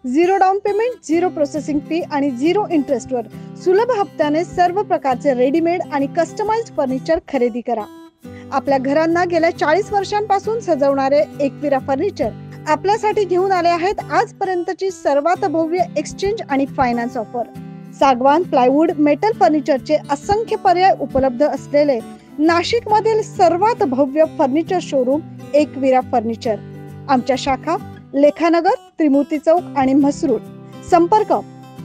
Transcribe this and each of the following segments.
Zero down payment, zero processing fee आणि zero इंटरेस्टवर सुलभ हप्त्याने सर्व प्रकारचे रेडीमेड आणि कस्टमाइज्ड फर्निचर खरेदी करा। आपल्या घरांना गेल्या 40 वर्षांपासून सजवणारे एकविरा फर्निचर आपल्यासाठी घेऊन आले आहेत आजपर्यंतची सर्वात भव्य एक्सचेंज आणि फायनान्स ऑफर। सागवान, प्लायवूड, मेटल फर्निचरचे असंख्य पर्याय उपलब्ध असलेले नाशिक मधील सर्वात भव्य फर्निचर शोरूम एकविरा फर्निचर। आमच्या शाखा लेखानगर, त्रिमूर्ती चौक आणि म्हसरूळ। संपर्क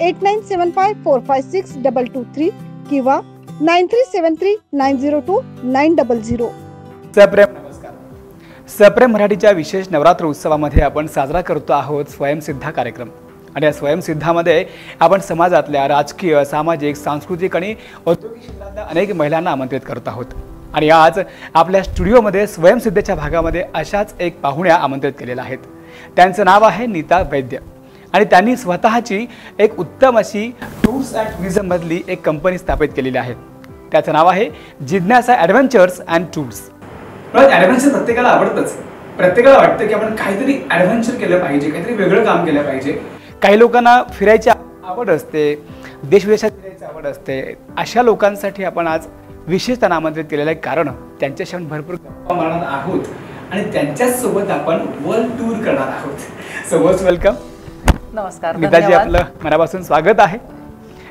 8975456223 किंवा 9373902900। सप्रेम नमस्कार। सप्रेम मराठीच्या विशेष नवरात्र उत्सवामध्ये आपण साजरा करतो आहोत स्वयंसिद्धा कार्यक्रम। आणि या स्वयंसिद्धामध्ये आपण समाजातल्या राजकीय, सामाजिक, सांस्कृतिक आणि औद्योगिक क्षेत्रातल्या अनेक महिलांना आमंत्रित करत आहोत। आणि आज आपल्या स्टुडिओमध्ये स्वयंसिद्धेच्या भागामध्ये अशाच एक पाहुण्या आमंत्रित केलेल्या आहेत। त्यांचं नाव आहे नीता वैद्य आणि त्यांनी स्वतःची एक उत्तम अशी टूर्स अँड टुरिझम मधली एक कंपनी स्थापित केलेली आहे। त्याचं नाव आहे जिज्ञासा ॲडव्हेंचर्स अँड टूर्स। ॲडव्हेंचर प्रत्येकाला आवडतंच, प्रत्येकाला वाटतं की आपण काहीतरी ॲडव्हेंचर केलं पाहिजे, काहीतरी वेगळं काम केलं पाहिजे। काही लोकांना फिरायची आवड असते, देशविदेशात फिरायची आवड असते। अशा लोकांसाठी आपण आज विशेषतः आमंत्रित केलेलं आहे, कारण त्यांच्याशी आपण भरपूर गप्पा मारणार आहोत आणि त्यांच्यासोबत आपण वर्ल्ड टूर करणार आहोत। So most welcome. नमस्कार नीताजी, आपलं मनापासून स्वागत आहे।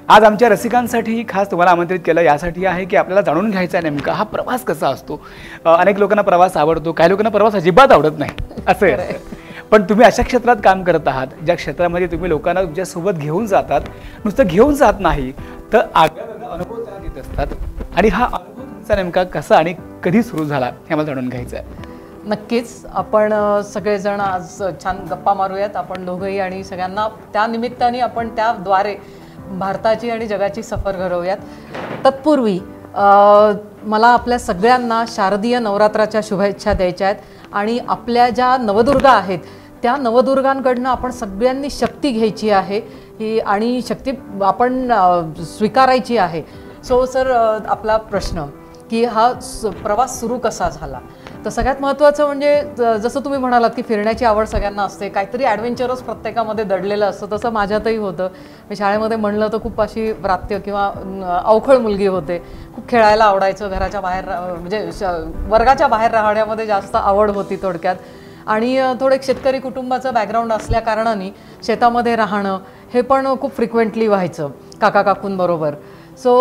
आज आमच्या रसिकांसाठी खास तुम्हाला आमंत्रित केलं यासाठी आहे की आपल्याला जाणून घ्यायचा आहे नेमका हा प्रवास कसा असतो। अनेक लोकांना प्रवास आवडतो, काही लोकांना प्रवास अजिबात आवडत नाही असं आहे। पण तुम्ही अशा क्षेत्रात काम करत आहात ज्या क्षेत्रामध्ये तुम्ही लोकांना तुमच्यासोबत घेऊन जातात, नुसतं घेऊन जात नाही तर आगळा अनुभव त्यांना देत असतात। आणि हा अनुभव तुमचा नेमका कसा आणि कधी सुरू झाला हे मला जाणून घ्यायचं आहे। नक्कीच आपण सगळेजण आज छान गप्पा मारूयात आपण दोघंही, आणि सगळ्यांना त्या निमित्ताने आपण त्याद्वारे भारताची आणि जगाची सफर घडवूयात। तत्पूर्वी मला आपल्या सगळ्यांना शारदीय नवरात्राच्या शुभेच्छा द्यायच्या आहेत। आणि आपल्या ज्या नवदुर्गा आहेत त्या नवदुर्गांकडनं आपण सगळ्यांनी शक्ती घ्यायची आहे ही, आणि शक्ती आपण स्वीकारायची आहे। सो सर, आपला प्रश्न की हा प्रवास सुरू कसा झाला, तर सगळ्यात महत्त्वाचं म्हणजे जसं तुम्ही म्हणालात की फिरण्याची आवड सगळ्यांना असते, काहीतरी ॲडव्हेंचरस प्रत्येकामध्ये दडलेलं असतं, तसं माझ्यातही होतं। मी शाळेमध्ये म्हणलं तर खूप अशी व्रात्य किंवा अवखळ मुलगी होते, खूप खेळायला आवडायचं, घराच्या बाहेर म्हणजे वर्गाच्या बाहेर राहण्यामध्ये जास्त आवड होती थोडक्यात। आणि थोडं एक शेतकरी कुटुंबाचं बॅकग्राऊंड असल्या कारणाने शेतामध्ये राहणं हे पण खूप फ्रिक्वेंटली व्हायचं काका काकूंबरोबर। सो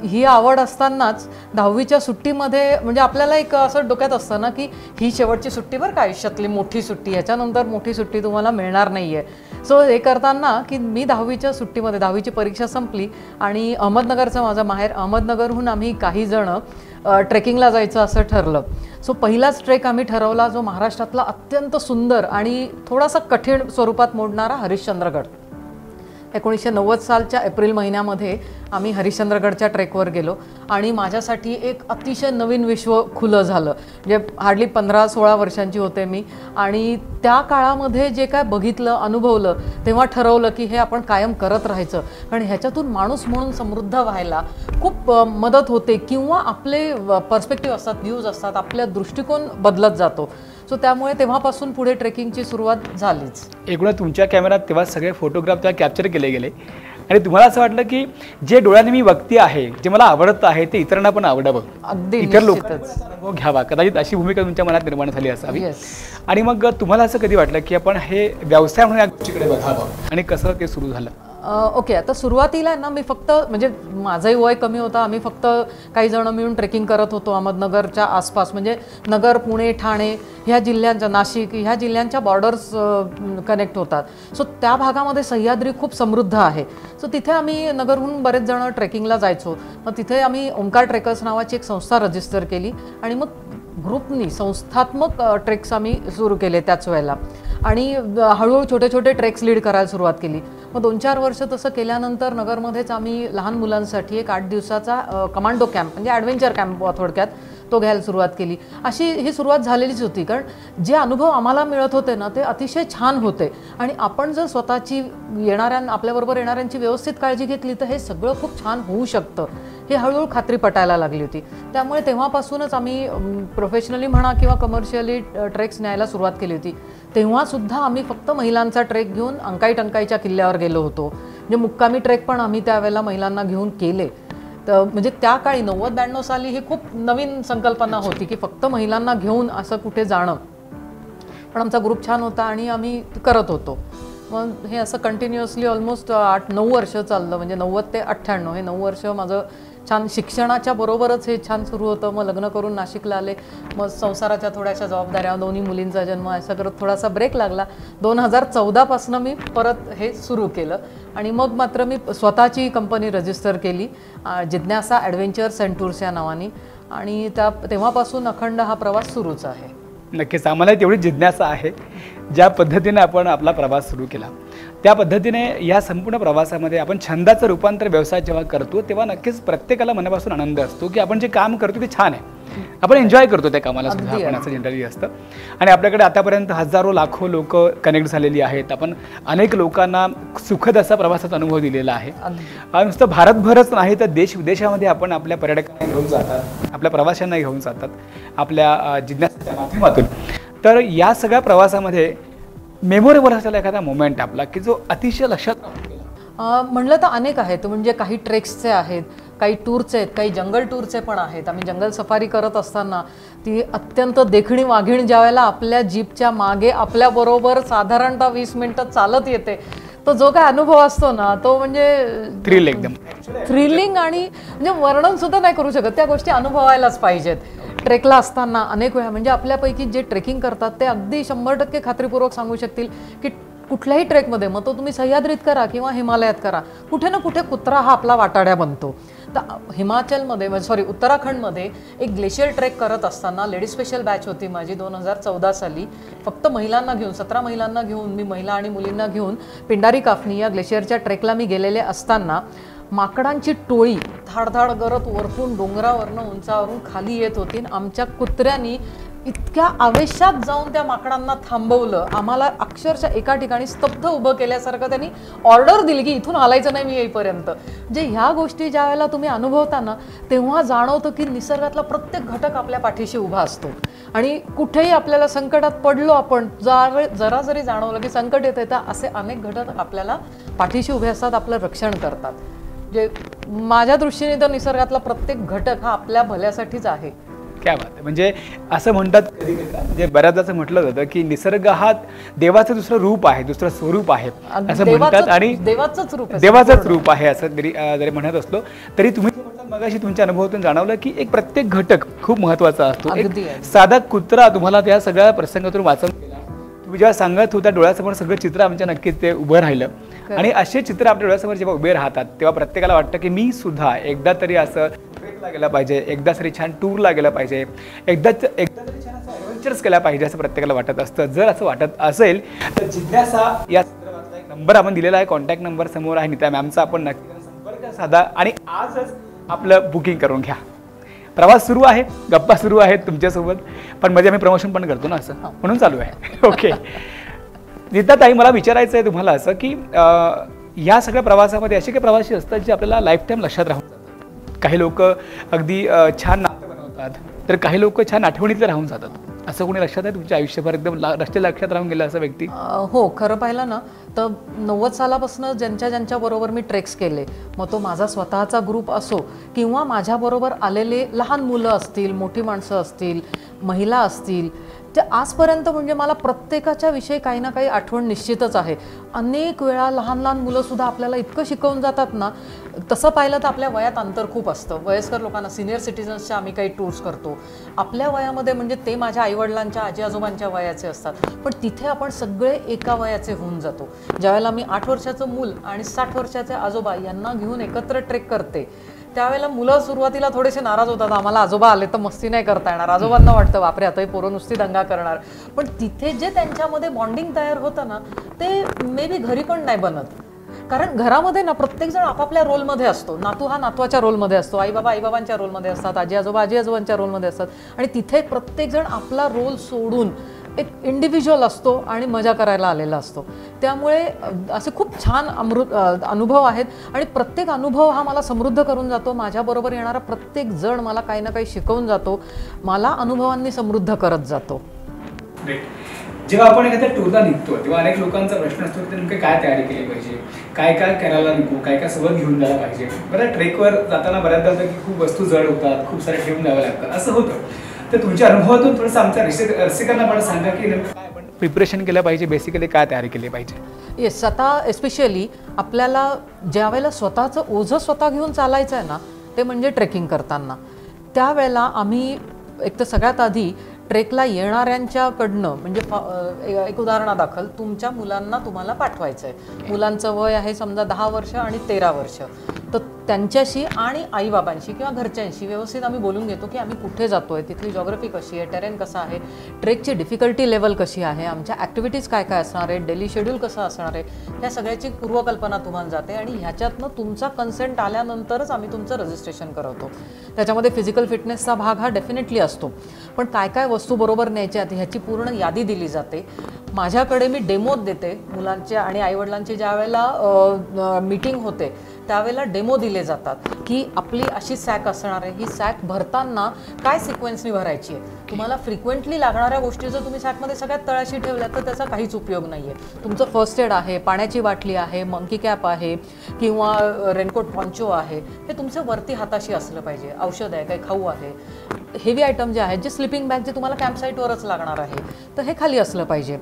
ही आवड असतानाच 10वीच्या सुट्टीमध्ये म्हणजे आपल्याला एक असं डोक्यात असतं ना की ही शेवटची सुट्टी बरं का, आयुष्यातली मोठी सुट्टी, ह्याच्यानंतर मोठी सुट्टी तुम्हाला मिळणार नाही आहे। सो हे करताना की मी 10वीच्या सुट्टीमध्ये 10वीची परीक्षा संपली आणि अहमदनगरचं माझं माहेर, अहमदनगरहून आम्ही काही जण ट्रेकिंगला जायचं असं ठरलं। सो पहिलाच ट्रेक आम्ही ठरवला जो महाराष्ट्रातला अत्यंत सुंदर आणि थोडासा कठीण स्वरूपात मोडणारा हरिश्चंद्रगड। 1990 सालच्या एप्रिल महिन्यामध्ये आम्ही हरिश्चंद्रगडच्या ट्रेकवर गेलो आणि माझ्यासाठी एक अतिशय नवीन विश्व खुलं झालं। म्हणजे हार्डली 15-16 वर्षांची होते मी, आणि त्या काळामध्ये जे काय बघितलं, अनुभवलं, तेव्हा ठरवलं की हे आपण कायम करत राहायचं, कारण ह्याच्यातून माणूस म्हणून समृद्ध व्हायला खूप मदत होते, किंवा आपले पर्स्पेक्टिव्ह असतात, व्ह्यूज असतात, आपल्या दृष्टिकोन बदलत जातो। सो त्यामुळे तेव्हापासून पुढे ट्रेकिंगची सुरुवात झालीच। एकूणच तुमच्या कॅमेऱ्यात तेव्हा सगळे फोटोग्राफ तेव्हा कॅप्चर केले गेले आणि तुम्हाला असं वाटलं की जे डोळ्याने मी बघते आहे, जे मला आवडत आहे ते इतरांना पण आवडावं, अगदी इतर लोकांना अनुभव घ्यावा, कदाचित अशी भूमिका तुमच्या मनात निर्माण झाली असावी। आणि मग तुम्हाला असं कधी वाटलं की आपण हे व्यवसाय म्हणून या गोष्टीकडे बघावं, आणि कसं ते सुरू झालं? ओके, आता सुरुवातीला ना मी फक्त म्हणजे माझंही वय कमी होतं, आम्ही फक्त काही जण मिळून ट्रेकिंग करत होतो अहमदनगरच्या आसपास, म्हणजे नगर, पुणे, ठाणे ह्या जिल्ह्यांच्या, नाशिक ह्या जिल्ह्यांच्या बॉर्डर्स कनेक्ट होतात। सो त्या भागामध्ये सह्याद्री खूप समृद्ध आहे। सो तिथे आम्ही नगरहून बरेच जण ट्रेकिंगला जायचो। मग तिथे आम्ही ओंकार ट्रेकर्स नावाची एक संस्था रजिस्टर केली आणि मग ग्रुपनी संस्थात्मक ट्रेक्स आम्ही सुरू केले त्याच वेळेला, आणि हळूहळू छोटे छोटे ट्रेक्स लीड करायला सुरुवात केली। मग 2-4 वर्ष तसं केल्यानंतर नगरमध्येच आम्ही लहान मुलांसाठी एक 8 दिवसाचा कमांडो कॅम्प म्हणजे ॲडव्हेंचर कॅम्प थोडक्यात तो घ्यायला सुरुवात केली। अशी ही सुरुवात झालेलीच होती, कारण जे अनुभव आम्हाला मिळत होते ना ते अतिशय छान होते, आणि आपण जर स्वतःची आपल्याबरोबर येणाऱ्यांची व्यवस्थित काळजी घेतली तर हे सगळं खूप छान होऊ शकतं, हे हळूहळू खात्री पटायला लागली होती। त्यामुळे तेव्हापासूनच आम्ही प्रोफेशनली म्हणा किंवा कमर्शियली ट्रेक्स न्यायला सुरुवात केली होती। तेव्हासुद्धा आम्ही फक्त महिलांचा ट्रेक घेऊन अंकाई टंकाईच्या किल्ल्यावर गेलो होतो. म्हणजे मुक्कामी ट्रेक पण आम्ही त्यावेळेला महिलांना घेऊन केले. तर म्हणजे त्या काळी 90-92 साली ही खूप नवीन संकल्पना होती की फक्त महिलांना घेऊन असं कुठे जाणं. पण आमचा ग्रुप छान होता आणि आम्ही करत होतो. मग हे असं कंटिन्युअसली ऑलमोस्ट 8-9 वर्ष चाललं. म्हणजे 90 ते 98 हे 9 वर्ष माझं छान शिक्षणाच्या बरोबरच हे छान सुरू होतं. मग लग्न करून नाशिकला आले. मग संसाराच्या थोड्याशा जबाबदाऱ्या, दोन्ही मुलींचा जन्म, असं करत थोडासा ब्रेक लागला. 2014 पासून मी परत हे सुरू केलं आणि मग मात्र मी स्वतःची कंपनी रजिस्टर केली, जिज्ञासा ॲडव्हेंचर्स अँड टूर्स या नावाने. आणि तेव्हापासून अखंड हा प्रवास सुरूच आहे. नक्कीच आम्हाला तेवढी जिज्ञासा आहे. ज्या पद्धतीने आपण आपला प्रवास सुरू केला त्या पद्धतीने या संपूर्ण प्रवासामध्ये आपण छंदाचं रूपांतर व्यवसाय जेव्हा करतो तेव्हा नक्कीच प्रत्येकाला मनापासून आनंद असतो की आपण जे काम करतो ते छान आहे, आपण एन्जॉय करतो त्या कामाला सुद्धा. आपण असं जनरली असतं. आणि आपल्याकडे आतापर्यंत हजारो लाखो लोक कनेक्ट झालेली आहेत. आपण अनेक लोकांना सुखद असा प्रवासाचा अनुभव दिलेला आहे. नुसतं भारतभरच नाही तर देश विदेशामध्ये आपण आपल्या पर्यटकांना घेऊन जातात, आपल्या प्रवाशांना घेऊन जातात आपल्या जिज्ञासेच्या माध्यमातून. तर या सगळ्या प्रवासामध्ये मेमोरेबल असलेला एखादा मोमेंट आपला की जो अतिशय लक्षात राहतो म्हणलं तर अनेक आहेत. म्हणजे काही ट्रेक्सचे आहेत, काही टूरचे आहेत, काही जंगल टूरचे पण आहेत. आम्ही जंगल सफारी करत असताना ती अत्यंत देखणी वाघीण ज्यावेळेला आपल्या जीपच्या मागे आपल्याबरोबर साधारणतः 20 मिनिटं चालत येते, तो जो काय अनुभव असतो ना तो म्हणजे थ्रिलिंग आणि म्हणजे वर्णन सुद्धा नाही करू शकत. त्या गोष्टी अनुभवायलाच पाहिजेत. ट्रेकला असताना अनेक वेळा म्हणजे आपल्यापैकी जे ट्रेकिंग करतात ते अगदी 100% खात्रीपूर्वक सांगू शकतील की कुठल्याही ट्रेकमध्ये, मग तो तुम्ही सह्याद्रीत करा किंवा हिमालयात करा, कुठे ना कुठे कुत्रा हा आपला वाटाड्या बनतो. तर उत्तराखंडमध्ये एक ग्लेशियर ट्रेक करत असताना लेडीज स्पेशल बॅच होती माझी 2014 साली. फक्त महिलांना घेऊन 17 महिलांना घेऊन मी महिला आणि मुलींना घेऊन पिंडारी काफनी या ग्लेशियरच्या ट्रेकला मी गेलेले असताना माकडांची टोळी धाडधाड करत वरतून डोंगरावरनं उंचावरून खाली येत होती. आमच्या कुत्र्यांनी इतक्या आवेशात जाऊन त्या माकडांना थांबवलं. आम्हाला अक्षरशः एका ठिकाणी स्तब्ध उभं केल्यासारखं त्यांनी ऑर्डर दिली की इथून हालायचं नाही मी येईपर्यंत. म्हणजे ह्या गोष्टी ज्या वेळेला तुम्ही अनुभवता ना तेव्हा जाणवतं की निसर्गातला प्रत्येक घटक आपल्या पाठीशी उभा असतो. आणि कुठेही आपल्याला संकटात पडलो आपण जरा जरी जाणवलं की संकट येतं तर असे अनेक घटक आपल्याला पाठीशी उभे असतात, आपलं रक्षण करतात. जे माझ्या दृष्टीने तर निसर्गातला प्रत्येक घटक हा आपल्या भल्यासाठीच आहे. क्या बात आहे. म्हणजे असं म्हणतात कधी म्हणजे बऱ्याचदा असं म्हटलं जातं की निसर्ग हा देवाचं दुसरं रूप आहे, दुसरं स्वरूप आहे असं म्हणतात. आणि देवाचंच रूप आहे असं जरी म्हणत असलो तरी तुम्ही मगाशी तुमच्या अनुभवातून जाणवलं की एक प्रत्येक घटक खूप महत्त्वाचा असतो. एक साधा कुत्रा तुम्हाला त्या सगळ्या प्रसंगातून वाचवून गेला. तुम्ही जेव्हा सांगत होत्या डोळ्यासमोर सगळं चित्र आमच्या नक्कीच ते उभं राहिलं. आणि असे चित्र आपल्या डोळ्यासमोर जेव्हा उभे राहतात तेव्हा प्रत्येकाला वाटतं की मी सुद्धा एकदा तरी असं ट्रेकला गेला पाहिजे, एकदा तरी छान टूरला गेला पाहिजे, एकदा तरी छान असं ॲडव्हेंचर्स केला पाहिजे असं प्रत्येकाला वाटत असतं. जर असं वाटत असेल तर जिज्ञासा या संदर्भातला एक नंबर आपण दिलेला आहे, कॉन्टॅक्ट नंबर समोर आहे नीता मॅमचा. आपण नक्की संपर्क साधा आणि आजच आपलं बुकिंग करून घ्या. प्रवास सुरू आहे, गप्पा सुरू आहेत तुमच्यासोबत, पण मध्ये आम्ही प्रमोशन पण करतो ना असं म्हणून चालू आहे. ओके नीता ताई, मला विचारायचं आहे तुम्हाला असं की या सगळ्या प्रवासामध्ये असे काही प्रवासी असतात जे आपल्याला लाईफ टाईम लक्षात राहून जातात. काही लोक अगदी छान नातं बनवतात तर काही लोक छान आठवणीतले राहून जातात. असं कोणी लक्षात आहे तुमच्या आयुष्यभर एकदम लक्षात राहून गेलं असं व्यक्ती? हो, खरं पाहिलं ना तर 90 सालापासून ज्यांच्या बरोबर मी ट्रेक्स केले, मग तो माझा स्वतःचा ग्रुप असो किंवा माझ्याबरोबर आलेले लहान मुलं असतील, मोठी माणसं असतील, महिला असतील, ते आजपर्यंत म्हणजे मला प्रत्येकाच्या विषयी काही ना काही आठवण निश्चितच आहे. अनेक वेळा लहान लहान मुलंसुद्धा आपल्याला इतकं शिकवून जातात ना. तसं पाहिलं तर आपल्या वयात अंतर खूप असतं. वयस्कर लोकांना, सिनियर सिटीजन्सच्या आम्ही काही टूर्स करतो आपल्या वयामध्ये, म्हणजे ते माझ्या आईवडिलांच्या आजी आजोबांच्या वयाचे असतात, पण तिथे आपण सगळे एका वयाचे होऊन जातो. ज्यावेळेला मी 8 वर्षाचं मूल आणि 60 वर्षाचे आजोबा यांना घेऊन एकत्र ट्रेक करते त्यावेळेला मुलं सुरुवातीला थोडेसे नाराज होतात, आम्हाला आजोबा आले तर मस्ती नाही करता येणार. आजोबांना वाटतं बापरे आता ही पोरं नुसती दंगा करणार. पण तिथे जे त्यांच्यामध्ये बॉन्डिंग तयार होतं ना ते मे बी घरी पण नाही बनत. कारण घरामध्ये ना प्रत्येकजण आपापल्या रोलमध्ये असतो. नातू हा नातवाच्या रोलमध्ये असतो, आई बाबा आईबाबांच्या रोलमध्ये असतात, आजी आजोबा आजी आजोबांच्या रोलमध्ये असतात. आणि तिथे प्रत्येकजण आपला रोल सोडून एक इंडिव्हिज्युअल असतो आणि मजा करायला आलेला असतो. त्यामुळे असे खूप छान अनुभव आहेत आणि प्रत्येक अनुभव हा मला समृद्ध करून जातो. माझ्याबरोबर येणारा प्रत्येक जण मला काही ना काही शिकवून जातो, मला अनुभवांनी समृद्ध करत जातो. जेव्हा आपण एखाद्या टूरला निघतो तेव्हा अनेक लोकांचा प्रश्न असतो की नेमकं काय तयारी केली पाहिजे, काय काय करायला नको, काय काय सगळं घेऊन जायला पाहिजे. बरं, ट्रेकवर जाताना बऱ्याचदा होतं की खूप वस्तू जड होतात, खूप सारे ठेवून जावं लागतात, असं होतं. तर तुमच्या अनुभवातून थोडंसं आमच्या रसिकांना पण सांगा की नेमकं काय आपण प्रिपरेशन केलं पाहिजे, बेसिकली काय तयारी केली पाहिजे. येस, आता एस्पेशली आपल्याला ज्या वेळेला स्वतःचं ओझं स्वतः घेऊन चालायचं आहे ना, ते म्हणजे ट्रेकिंग करताना. त्यावेळेला आम्ही एक तर सगळ्यात आधी ट्रेकला येणाऱ्यांच्याकडनं म्हणजे एक उदाहरणादाखल तुमच्या मुलांना तुम्हाला पाठवायचं आहे. मुलांचं वय आहे समजा 10 वर्ष आणि 13 वर्ष, तर त्यांच्याशी आणि आईबाबांशी किंवा घरच्यांशी व्यवस्थित आम्ही बोलून घेतो की आम्ही कुठे जातो आहे, तिथली जॉग्रफी कशी आहे, टेरेन कसा आहे, ट्रेकची डिफिकल्टी लेवल कशी आहे, आमच्या ॲक्टिव्हिटीज काय काय असणार आहे, डेली शेड्यूल कसं असणार आहे, ह्या सगळ्याची पूर्वकल्पना तुम्हाला जाते. आणि ह्याच्यातनं तुमचा कन्सेंट आल्यानंतरच आम्ही तुमचं रजिस्ट्रेशन करवतो. त्याच्यामध्ये फिजिकल फिटनेसचा भाग हा डेफिनेटली असतो, पण काय काय वस्तू बरोबर न्यायच्या ह्याची पूर्ण यादी दिली जाते. माझ्याकडे मी डेमो देते मुलांच्या आणि आईवडिलांची. ज्या वेळेला मीटिंग होते त्यावेळेला डेमो दिले जातात की आपली अशी सॅक असणार आहे, ही सॅक भरताना काय सिक्वेन्सनी भरायची आहे. तुम्हाला फ्रिक्वेंटली लागणाऱ्या गोष्टी जर तुम्ही सॅकमध्ये सगळ्यात तळाशी ठेवल्या तर त्याचा काहीच उपयोग नाही आहे. तुमचं फर्स्ट एड आहे, पाण्याची बाटली आहे, मंकी कॅप आहे किंवा रेनकोट पॉन्चो आहे, हे तुमचं वरती हाताशी असलं पाहिजे. औषध आहे, काही खाऊ आहे, हेवी आयटम जे आहेत, जे स्लिपिंग बॅग जे तुम्हाला कॅम्पसाईटवरच लागणार आहे, तर हे खाली असलं पाहिजे.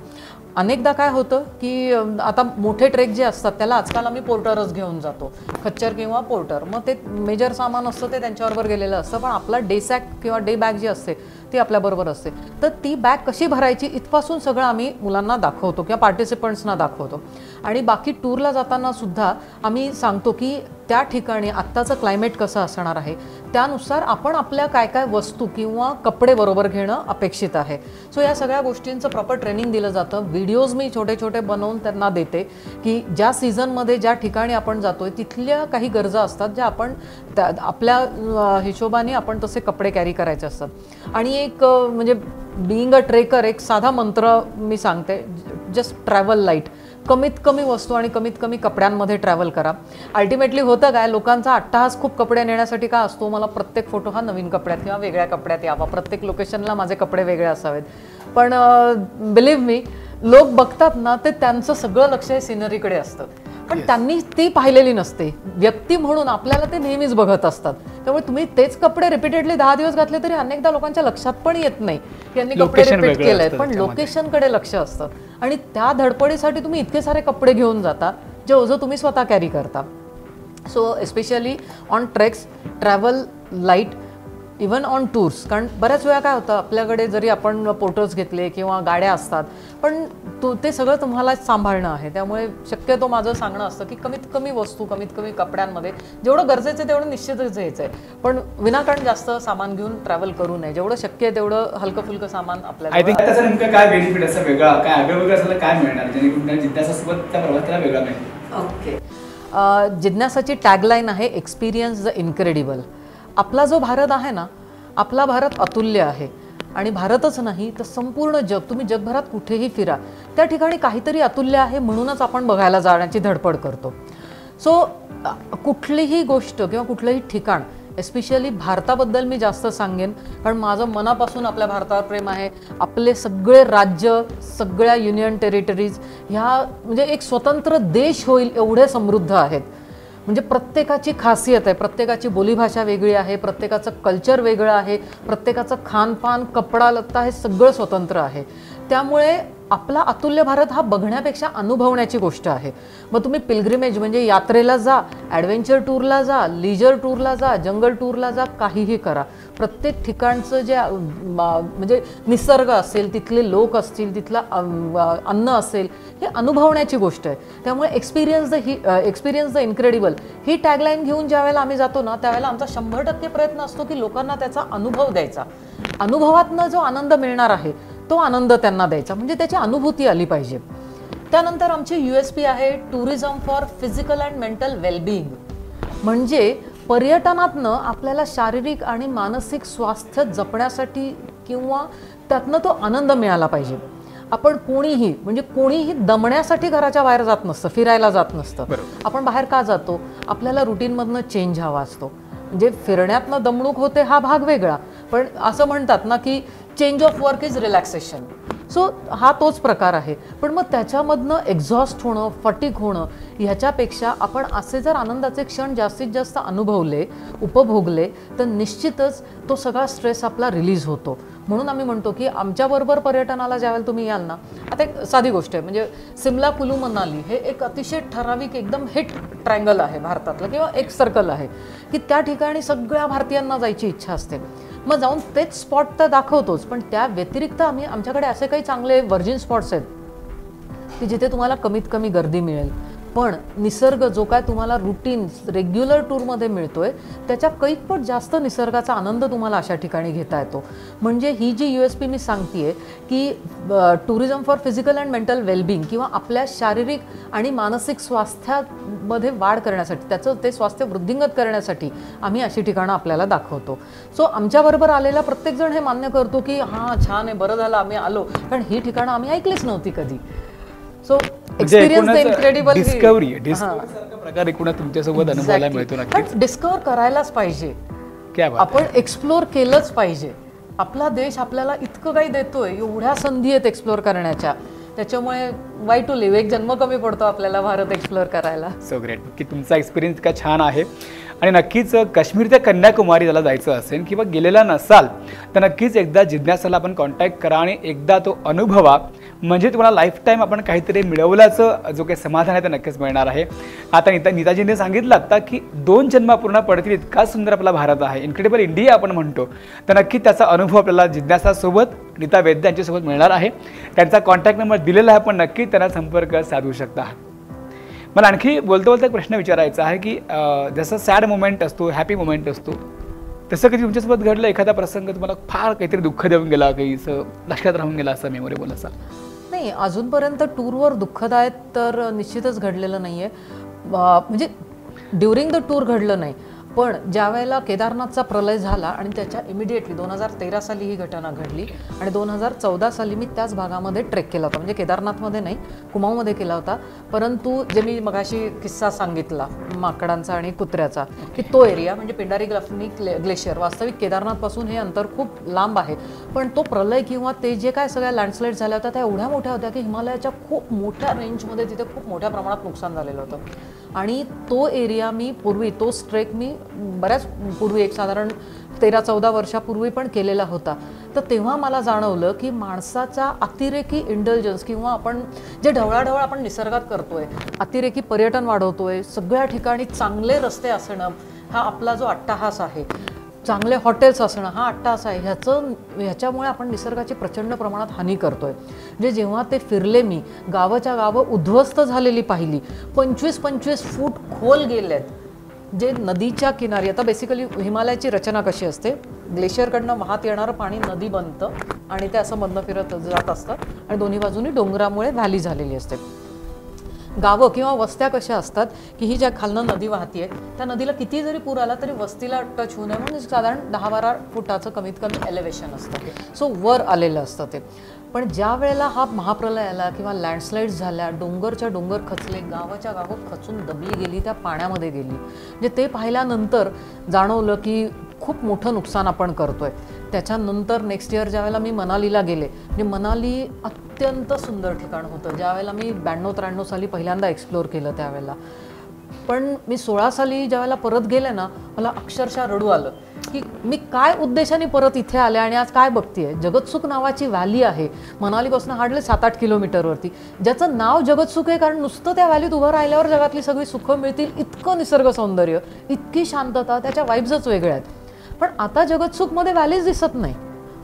अनेकदा काय होतं की आता मोठे ट्रेक जे असतात त्याला आजकाल आम्ही पोर्टरच घेऊन जातो, खच्चर किंवा पोर्टर. मग ते मेजर सामान असतं ते त्यांच्याबरोबर गेलेलं असतं, पण आपला डे सॅक किंवा डे बॅग जी असते ती आपल्याबरोबर असते. तर ती बॅग कशी भरायची इथपासून सगळं आम्ही मुलांना दाखवतो किंवा पार्टिसिपंट्सना दाखवतो. आणि बाकी टूरला जाताना सुद्धा आम्ही सांगतो की त्या ठिकाणी आत्ताचं क्लायमेट कसं असणार आहे, त्यानुसार आपण आपल्या काय काय वस्तू किंवा कपडे बरोबर घेणं अपेक्षित आहे. सो या सगळ्या गोष्टींचं प्रॉपर ट्रेनिंग दिलं जातं. व्हिडिओज मी छोटे छोटे बनवून त्यांना देते की ज्या सीझनमध्ये ज्या ठिकाणी आपण जातोय तिथल्या काही गरजा असतात ज्या आपण आपल्या हिशोबाने आपण तसे कपडे कॅरी करायचे असतात. आणि एक म्हणजे बिईंग अ ट्रेकर एक साधा मंत्र मी सांगते, जस्ट ट्रॅव्हल लाईट. कमीत कमी वस्तू आणि कमीत कमी कपड्यांमध्ये ट्रॅव्हल करा. अल्टिमेटली होतं काय, लोकांचा अट्टाहास खूप कपडे नेण्यासाठी का असतो, मला प्रत्येक फोटो हा नवीन कपड्यात किंवा वेगळ्या कपड्यात यावा, प्रत्येक लोकेशनला माझे कपडे वेगळे असावेत. पण बिलीव्ह मी, लोक बघतात ना ते त्यांचं सगळं लक्ष हे सिनरीकडे असतं, पण त्यांनी ती पाहिलेली नसते. व्यक्ती म्हणून आपल्याला ते नेहमीच बघत असतात. त्यामुळे तुम्ही तेच कपडे रिपीटेडली 10 दिवस घातले तरी अनेकदा लोकांच्या लक्षात पण येत नाही की यांनी कपडे रिपीट केले, पण लोकेशनकडे लक्ष असतं. आणि त्या धडपडीसाठी तुम्ही इतके सारे कपडे घेऊन जाता जे ओझं तुम्ही स्वतः कॅरी करता. So especially on treks travel light, even on tours. कारण बऱ्याच वेळा काय होतं, आपल्याकडे जरी आपण पोर्टर्स घेतले किंवा गाड्या असतात, पण ते सगळं तुम्हाला सांभाळणं आहे. त्यामुळे शक्यतो माझं सांगणं असतं की कमीत कमी वस्तू कमीत कमी कपड्यांमध्ये जेवढं गरजेचं आहे तेवढं निश्चितच घ्यायचं आहे, पण विनाकारण जास्त सामान घेऊन ट्रॅव्हल करू नये. जेवढं शक्य आहे तेवढं हलकं फुलकं सामान आपल्याला. आय थिंक त्याचा नेमकं काय बेनिफिट असं वेगळा, काय आगळं असलं काय मिळणार जेणेकरून त्या जिज्ञासासोबत त्या प्रवासाला वेगळा मिळेल. ओके, जिज्ञासाची टॅगलाईन आहे एक्सपिरियन्स द इनक्रेडिबल. आपला जो भारत आहे ना, आपला भारत अतुल्य आहे. आणि भारतच नाही तर संपूर्ण जग, तुम्ही जगभरात कुठेही फिरा त्या ठिकाणी काहीतरी अतुल्य आहे, म्हणूनच आपण बघायला जाण्याची धडपड करतो. सो कुठलीही गोष्ट किंवा कुठलंही ठिकाण, एस्पेशली भारताबद्दल मी जास्त सांगेन, कारण माझं मनापासून आपल्या भारतावर प्रेम आहे. आपले सगळे राज्य, सगळ्या युनियन टेरिटरीज ह्या म्हणजे एक स्वतंत्र देश होईल एवढे समृद्ध आहेत. म्हणजे प्रत्येकाची खासियत आहे, प्रत्येकाची बोलीभाषा वेगळी आहे, प्रत्येकाचं कल्चर वेगळं आहे, प्रत्येकाचं खानपान, कपडा लत्ता हे सगळं स्वतंत्र आहे. त्यामुळे आपला अतुल्य भारत हा बघण्यापेक्षा अनुभवण्याची गोष्ट आहे. मग तुम्ही पिलग्रिमेज म्हणजे यात्रेला जा, ॲडव्हेंचर टूरला जा, लीजर टूरला जा, जंगल टूरला जा, काहीही करा. प्रत्येक ठिकाणचं जे म्हणजे निसर्ग असेल, तिथले लोक असतील, तिथलं अन्न असेल, हे अनुभवण्याची गोष्ट आहे. त्यामुळे experience the incredible he tagline घेऊन ज्यावेळेला आम्ही जातो ना, त्यावेळेला आमचा 100% प्रयत्न असतो की लोकांना त्याचा अनुभव द्यायचा. अनुभवातनं जो आनंद मिळणार आहे तो आनंद त्यांना द्यायचा, म्हणजे त्याची अनुभूती आली पाहिजे. त्यानंतर आमची USP आहे tourism for physical and mental well-being. म्हणजे पर्यटनातनं आपल्याला शारीरिक आणि मानसिक स्वास्थ्य जपण्यासाठी किंवा त्यातनं तो आनंद मिळाला पाहिजे. आपण कोणीही दमण्यासाठी घराच्या बाहेर जात नसतं, फिरायला जात नसतं. आपण बाहेर का जातो? आपल्याला रुटीनमधनं चेंज हवा असतो. म्हणजे फिरण्यातनं दमणूक होते हा भाग वेगळा, पण असं म्हणतात ना की change of work is relaxation. So हा तोच प्रकार आहे. पण मग त्याच्यामधनं एक्झॉस्ट होणं, फटीग होणं ह्याच्यापेक्षा आपण असे जर आनंदाचे क्षण जास्तीत जास्त अनुभवले, उपभोगले, तर निश्चितच तो सगळा स्ट्रेस आपला रिलीज होतो. म्हणून आम्ही म्हणतो की आमच्याबरोबर पर्यटनाला ज्यावेळेला तुम्ही याल ना, आता एक साधी गोष्ट आहे, म्हणजे सिमला, कुलू, मनाली हे एक अतिशय ठराविक एकदम हिट ट्रायंगल आहे भारतातलं, किंवा एक सर्कल आहे की त्या ठिकाणी सगळ्या भारतीयांना जायची इच्छा असते. मग जाऊन तेच स्पॉट तर दाखवतोच, पण त्या व्यतिरिक्त आमच्याकडे असे काही चांगले व्हर्जिन स्पॉट्स आहेत की जिथे तुम्हाला कमीत कमी गर्दी मिळेल, पण निसर्ग जो काय तुम्हाला रुटीन रेग्युलर टूरमध्ये मिळतोय त्याच्या कैकपट जास्त निसर्गाचा आनंद तुम्हाला अशा ठिकाणी घेता येतो. म्हणजे ही जी USP मी सांगतेय की tourism for physical and mental wellbeing, किंवा आपल्या शारीरिक आणि मानसिक स्वास्थ्यामध्ये वाढ करण्यासाठी, त्याचं ते स्वास्थ्य वृद्धिंगत करण्यासाठी आम्ही अशी ठिकाणं आपल्याला दाखवतो. सो आमच्याबरोबर आलेला प्रत्येकजण हे मान्य करतो की हां छान आहे, बरं झालं आम्ही आलो, कारण ही ठिकाणं आम्ही ऐकलीच नव्हती कधी. So experience the incredible discovery प्रकार एकूणच तुमच्यासोबत अनुभवायला मिळतो. नक्कीच डिस्कवर करायलाच पाहिजे, आपण एक्सप्लोर केलंच पाहिजे. आपला देश आपल्याला इतकं काही देतोय, एवढ्या संधी आहेत एक्सप्लोर करण्याच्या, त्याच्यामुळे वाय टू लिव्ह, एक जन्म कमी पडतो आपल्याला भारत एक्सप्लोर करायला. सो ग्रेट की तुमचा एक्सपिरियन्स इतका छान आहे. आणि नक्कीच काश्मीर ते कन्याकुमारी ज्याला जायचं असेल किंवा गेलेला नसाल तर नक्कीच एकदा जिज्ञासाला आपण कॉन्टॅक्ट करा आणि एकदा तो अनुभवा, म्हणजे तुम्हाला लाईफ टाईम आपण काहीतरी मिळवल्याचं जो काही समाधान आहे ते नक्कीच मिळणार आहे. आता नीताजीने सांगितलं आता की 2 जन्म पूर्ण पडतील इतका सुंदर आपला भारत आहे, इन्क्रेडिबल इंडिया आपण म्हणतो, तर नक्की त्याचा अनुभव आपल्याला जिज्ञासासोबत नीता वैद्य यांच्यासोबत मिळणार आहे. त्यांचा कॉन्टॅक्ट नंबर दिलेला आहे, पण नक्की त्यांना संपर्क साधू शकता. मला आणखी बोलता एक प्रश्न विचारायचा आहे की जसं सॅड मोमेंट असतो, हॅपी मोमेंट असतो, तसं कधी तुमच्यासोबत घडलं एखादा प्रसंग तुम्हाला फार काहीतरी दुःख देऊन गेला, काही असं लक्षात राहून गेला, असं मेमोरेबल असा? नाही, अजूनपर्यंत टूरवर दुःखदायक तर निश्चितच घडलेलं नाही आहे. म्हणजे ड्युरिंग द टूर घडलं नाही, पण ज्या वेळेला केदारनाथचा प्रलय झाला आणि त्याच्या इमिडिएटली 2013 साली ही घटना घडली आणि 2014 साली मी त्याच भागामध्ये ट्रेक केला होता. म्हणजे केदारनाथमध्ये नाही, कुमाऊमध्ये केला होता. परंतु जे मी मगाशी किस्सा सांगितला माकडांचा आणि कुत्र्याचा, की तो एरिया म्हणजे पिंडारी ग्लेशियर, वास्तविक केदारनाथपासून हे अंतर खूप लांब आहे, पण तो प्रलय किंवा ते जे काय सगळ्या लँडस्लाईड झाल्या होत्या त्या एवढ्या मोठ्या होत्या की हिमालयाच्या खूप मोठ्या रेंजमध्ये तिथे खूप मोठ्या प्रमाणात नुकसान झालेलं होतं. आणि तो एरिया मी पूर्वी, तो ट्रेक मी बऱ्याच पूर्वी, एक साधारण 13-14 वर्षापूर्वी पण केलेला होता. तर तेव्हा मला जाणवलं की माणसाचा अतिरेकी इंडल्जन्स, किंवा आपण जे ढवळाढवळ आपण निसर्गात करतोय, अतिरेकी पर्यटन वाढवतोय, सगळ्या ठिकाणी चांगले रस्ते असणं हा आपला जो अट्टाहास आहे, चांगले हॉटेल्स असणं हा अट्टाहास आहे, ह्याच्यामुळे आपण निसर्गाची प्रचंड प्रमाणात हानी करतोय. म्हणजे जेव्हा ते फिरले, मी गावाच्या गावं उद्ध्वस्त झालेली पाहिली, 25-25 फूट खोल गेलेत, जे नदीच्या किनारी. आता बेसिकली हिमालयाची रचना कशी असते, ग्लेशियरकडनं वाहत येणारं पाणी नदी बनतं आणि ते असं बंद फिरत जात असतं आणि दोन्ही बाजूनी डोंगरामुळे व्हॅली झालेली असते. गावं किंवा वस्त्या कशा असतात की ही ज्या खालनं नदी वाहतीये त्या नदीला किती जरी पूर आला तरी वस्तीला टच होऊ नये म्हणून साधारण 10-12 फुटाचं कमीत कमी एलिव्हेशन असतं, सो वर आलेलं असतं ते. पण ज्या वेळेला हा महाप्रलय आला किंवा लँडस्लाईड्स झाल्या, डोंगरच्या डोंगर खचले, गावाच्या गावं खचून दबली गेली, त्या पाण्यामध्ये गेली, म्हणजे ते पाहिल्यानंतर जाणवलं की खूप मोठं नुकसान आपण करतोय. त्याच्यानंतर नेक्स्ट इयर ज्यावेळेला मी मनालीला गेले, म्हणजे मनाली अत्यंत सुंदर ठिकाण होतं ज्यावेळेला मी 92-93 साली पहिल्यांदा एक्सप्लोअर केलं त्यावेळेला. पण मी 16 साली ज्यावेळेला परत गेले ना, मला अक्षरशः रडू आलं की मी काय उद्देशाने परत इथे आले आणि आज काय बघतेय. जगतसुख नावाची व्हॅली आहे मनालीपासून हार्डली 7-8 किलोमीटरवरती, ज्याचं नाव जगतसुख आहे कारण नुसतं त्या व्हॅलीत उभं राहिल्यावर जगातली सगळी सुखं मिळतील, इतकं निसर्ग सौंदर्य, इतकी शांतता, त्याच्या वाईब्सच वेगळ्या आहेत. पण आता जगतसुखमध्ये व्हॅलीज दिसत नाही,